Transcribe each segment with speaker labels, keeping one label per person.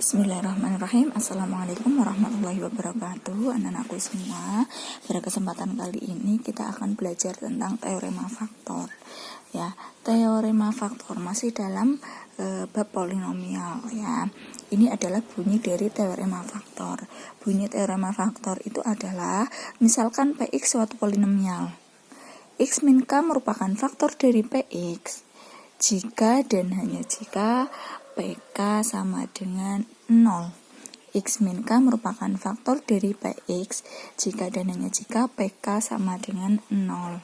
Speaker 1: Bismillahirrahmanirrahim. Assalamualaikum warahmatullahi wabarakatuh. Anak-anakku semua, pada kesempatan kali ini kita akan belajar tentang teorema faktor. Ya, teorema faktor masih dalam bab polinomial. Ya, ini adalah bunyi dari teorema faktor. Bunyi teorema faktor itu adalah, misalkan Px suatu polinomial, x min k merupakan faktor dari Px jika dan hanya jika PK sama dengan 0. X min K merupakan faktor dari Px jika dan hanya jika PK sama dengan 0.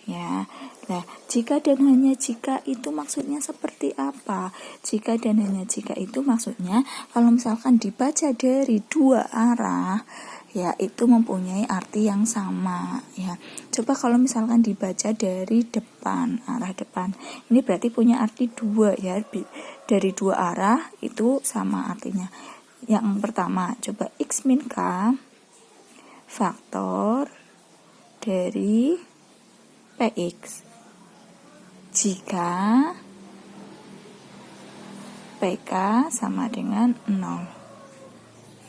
Speaker 1: Ya. Nah, jika dan hanya jika itu maksudnya seperti apa? Jika dan hanya jika itu maksudnya kalau misalkan dibaca dari dua arah, ya itu mempunyai arti yang sama. Ya, coba kalau misalkan dibaca dari depan, arah depan, ini berarti punya arti dua, ya. Dari dua arah itu sama artinya. Yang pertama, coba x min k faktor dari Px jika PK sama dengan 0.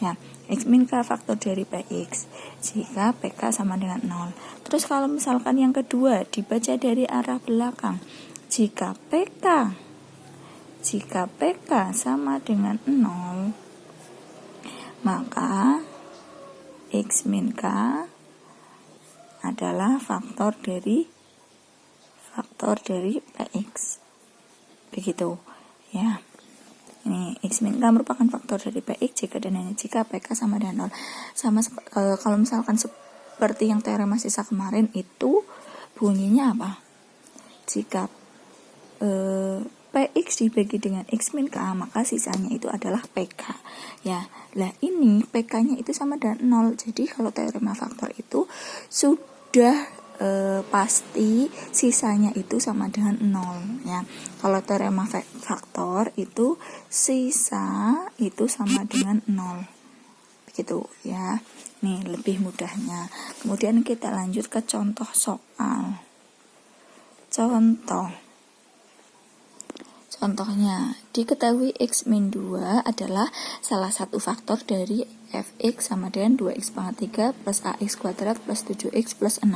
Speaker 1: Ya, x min k faktor dari Px jika PK sama dengan 0. Terus kalau misalkan yang kedua dibaca dari arah belakang, jika PK sama dengan 0, maka x min k adalah faktor dari Px. Begitu, ya. Ini x min k merupakan faktor dari Px jika dan hanya jika PK sama dengan 0. Sama kalau misalkan seperti yang teorema sisa kemarin itu bunyinya apa? Jika Px dibagi dengan x min k, maka sisanya itu adalah PK. Ya, lah ini PK-nya itu sama dengan 0. Jadi kalau teorema faktor itu sudah pasti sisanya itu sama dengan 0. Ya, kalau teorema faktor itu sisa itu sama dengan 0. Begitu, ya. Nih lebih mudahnya. Kemudian kita lanjut ke contoh soal. Contohnya, diketahui x min 2 adalah salah satu faktor dari fx sama dengan 2x pangkat 3 plus ax kuadrat plus 7x plus 6.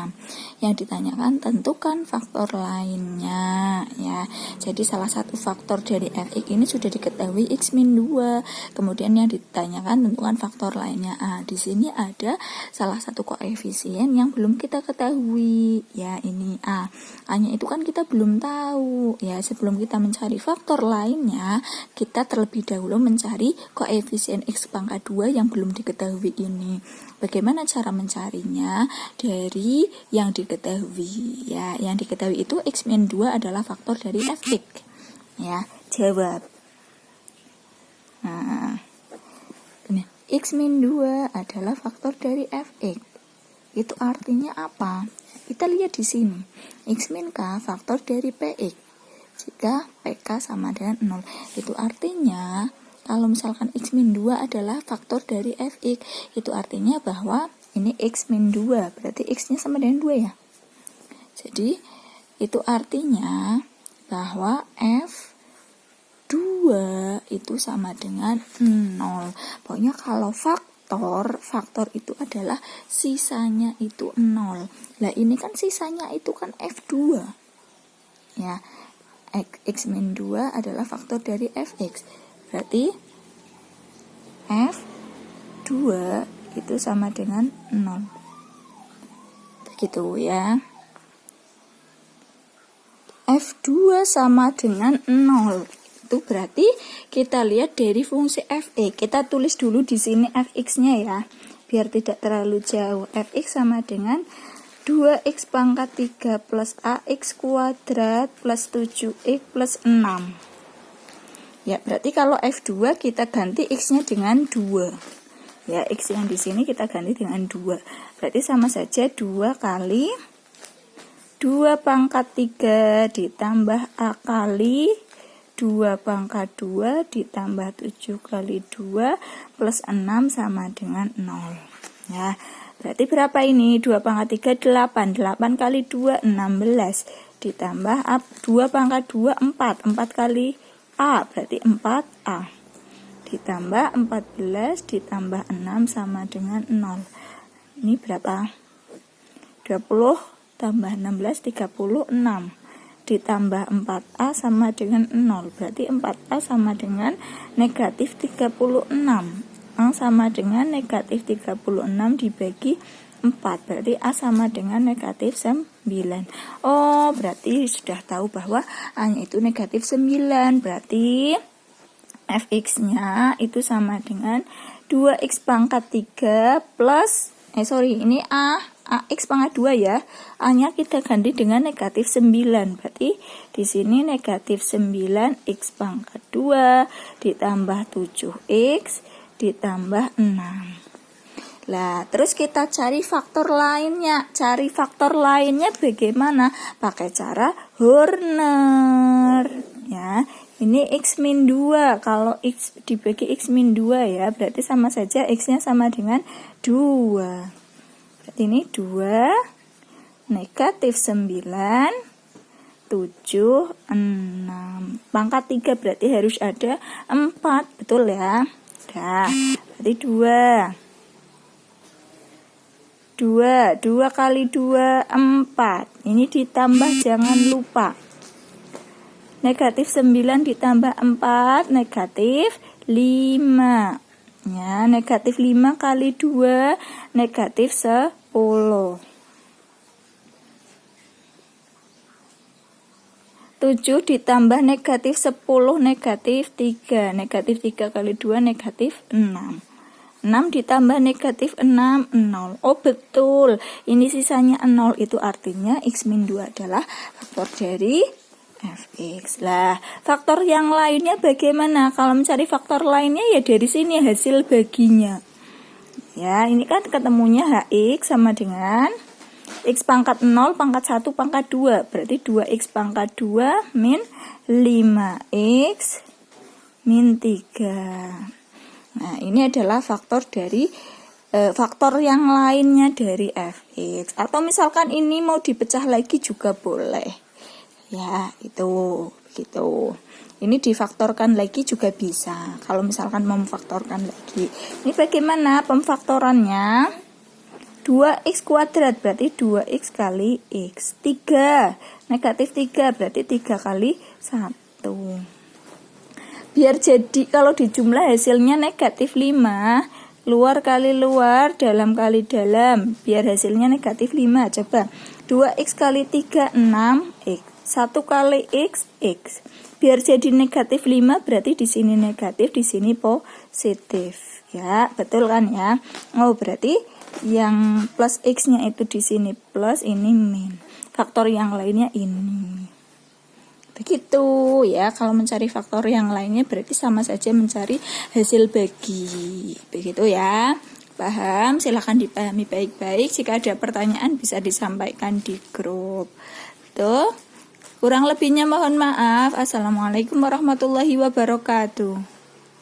Speaker 1: Yang ditanyakan tentukan faktor lainnya, ya. Jadi salah satu faktor dari fx ini sudah diketahui x min 2. Kemudian yang ditanyakan tentukan faktor lainnya. Di sini ada salah satu koefisien yang belum kita ketahui, ya, ini A. A-nya itu kan kita belum tahu, ya. Sebelum kita mencari faktor lainnya, kita terlebih dahulu mencari koefisien x pangkat 2 yang belum diketahui ini. Bagaimana cara mencarinya? Dari yang diketahui, ya. Yang diketahui itu x min 2 adalah faktor dari fx. Ya, jawab. Nah, ini x min 2 adalah faktor dari fx. Itu artinya apa? Kita lihat di sini. X min k faktor dari px jika PK sama dengan 0. Itu artinya kalau misalkan x min 2 adalah faktor dari fx, itu artinya bahwa ini x min 2, berarti x-nya sama dengan 2, ya. Jadi itu artinya bahwa f2 itu sama dengan 0. Pokoknya kalau faktor itu adalah sisanya itu 0. Lah ini kan sisanya itu kan f2. Ya. X min 2 adalah faktor dari fx. Berarti f2 itu sama dengan 0. Begitu, ya. F2 sama dengan 0. Itu berarti kita lihat dari fungsi fx. Kita tulis dulu di sini fx-nya, ya. Biar tidak terlalu jauh. Fx sama dengan 2x pangkat 3 plus ax kuadrat plus 7x plus 6. Ya, berarti kalau f2 kita ganti x-nya dengan 2. Ya, x yang di sini kita ganti dengan 2. Berarti sama saja 2 kali 2 pangkat 3 ditambah a kali 2 pangkat 2 ditambah 7 kali 2 plus 6 sama dengan 0. Ya, berarti berapa ini? 2 pangkat 3, 8. 8 kali 2, 16. Ditambah 2 pangkat 2, 4. 4 kali A, berarti 4A. ditambah 14 ditambah 6 sama dengan 0. Ini berapa? 20 tambah 16 36 ditambah 4A sama dengan 0. Berarti 4A sama dengan negatif 36. A sama dengan negatif 36 dibagi 4. Berarti A sama dengan negatif 9. Oh, berarti sudah tahu bahwa A-nya itu negatif 9. Berarti fx-nya itu sama dengan 2x pangkat 3 plus ini ax pangkat 2 ya. A-nya kita ganti dengan negatif 9. Berarti di sini negatif 9x pangkat 2 ditambah 7x ditambah 6. Lah, terus kita cari faktor lainnya. Cari faktor lainnya bagaimana? Pakai cara Horner. Ya, ini x min 2. Kalau x dibagi x min 2 ya, berarti sama saja x-nya sama dengan 2. Berarti ini 2 negatif 9 7 6. Pangkat 3 berarti harus ada 4. Betul ya? Dah, berarti 2 kali 2 4. Ini ditambah, jangan lupa negatif 9 ditambah 4 negatif 5 ya. Negatif 5 kali 2 negatif 10. 7 ditambah negatif 10 negatif 3. Negatif 3 kali 2 negatif 6. 6 ditambah negatif 6 0. Oh betul, ini sisanya 0, itu artinya x min 2 adalah faktor dari fx. Lah, faktor yang lainnya bagaimana? Kalau mencari faktor lainnya ya dari sini hasil baginya. Ya, ini kan ketemunya hx sama dengan x pangkat 0 pangkat 1 pangkat 2. Berarti 2x pangkat 2 min 5x min 3. Nah, ini adalah faktor dari faktor yang lainnya dari fx. Atau misalkan ini mau dipecah lagi juga boleh. Ya, itu begitu. Ini difaktorkan lagi juga bisa. Kalau misalkan mau memfaktorkan lagi. Ini bagaimana pemfaktorannya? 2x kuadrat berarti 2x kali x. 3 negatif 3 berarti 3 kali 1. Biar jadi kalau dijumlah hasilnya negatif 5, luar kali luar, dalam kali dalam, biar hasilnya negatif 5. Coba 2x kali 3 6x, 1 kali x x. Biar jadi negatif 5 berarti di sini negatif, di sini positif. Ya, betul kan ya? Oh, berarti yang plus x-nya itu di sini plus, ini min. Faktor yang lainnya ini. Begitu ya, kalau mencari faktor yang lainnya berarti sama saja mencari hasil bagi. Begitu ya. Paham? Silahkan dipahami baik-baik. Jika ada pertanyaan bisa disampaikan di grup. Tuh. Kurang lebihnya mohon maaf. Assalamualaikum warahmatullahi wabarakatuh.